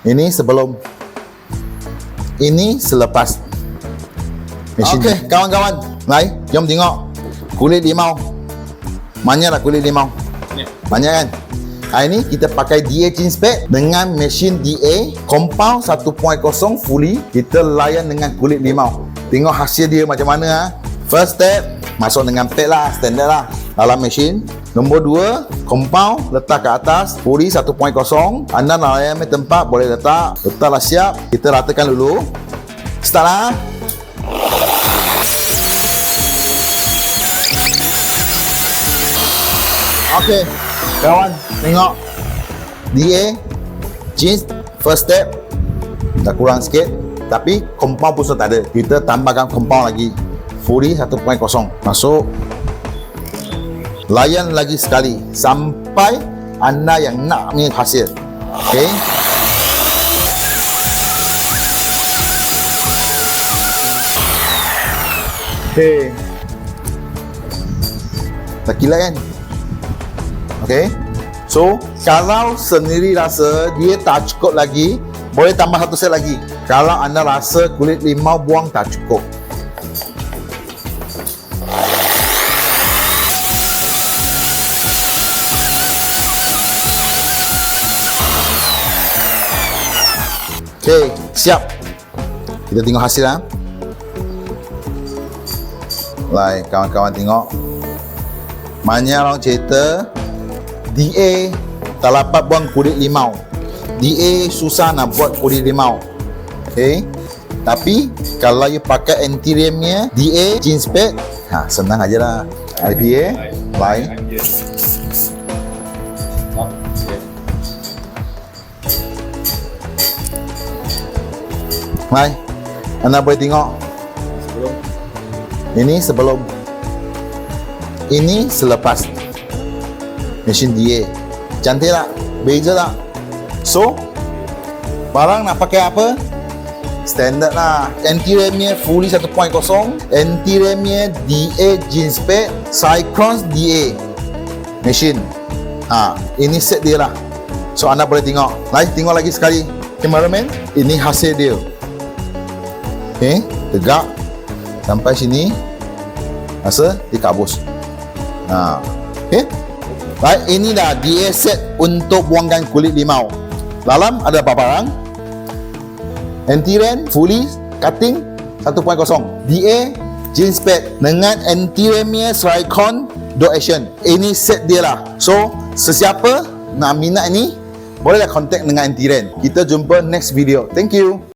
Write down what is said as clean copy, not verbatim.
Ini sebelum, ini selepas mesin. Okey, kawan-kawan, mari jom tengok kulit limau. Banyak lah kulit limau. Banyak kan? Hari ni kita pakai DA Jeans Pad dengan mesin DA compound 1.0 fully. Kita layan dengan kulit limau. Tengok hasil dia macam mana ha? First step, masuk dengan pad lah, standard lah dalam mesin. Nombor 2, compound letak ke atas fully 1.0. Anda nak layan tempat boleh letak. Letaklah siap. Kita ratakan dulu. Start lah. Okey, kawan, tengok DA Jeans first step dah kurang sikit, tapi compound pun tak ada. Kita tambahkan compound lagi fully 1.0. Masuk, layan lagi sekali sampai anda yang nak punya hasil. Okey, tak kilat kan? Okey, so kalau sendiri rasa dia tak cukup lagi, boleh tambah satu set lagi. Kalau anda rasa kulit limau buang tak cukup. Okey, siap. Kita tengok hasil ha. Lai, kawan-kawan tengok. Banyak orang cerita DA tak dapat buang kulit limau. DA susah nak buat kulit limau. Okay, tapi kalau you pakai anti-ramnya DA Jeans Pad, senang aja lah. IPA, baik. Baik, anda boleh tengok. Ini sebelum, ini selepas mesin DA. Cantik tak? Beza tak? So, barang nak pakai apa? Standard lah. Anti-ramnya fully 1.0, anti-ramnya DA Jeans Pad, Cyclones DA mesin. Ini set dia lah. So anda boleh tengok. Lagi tengok lagi sekali, cameraman. Ini hasil dia. Okay, tegak sampai sini. Rasa dikabus. Okay. Baik, ini dah DA set untuk buangkan kulit limau. Dalam ada apa barang? Anti-ram fully cutting 1.0. DA Jeans Pad dengan anti-ramnya Cyclone Dot Action. Ini set dia lah. So, sesiapa nak minat ini, bolehlah contact dengan anti-ram. Kita jumpa next video. Thank you.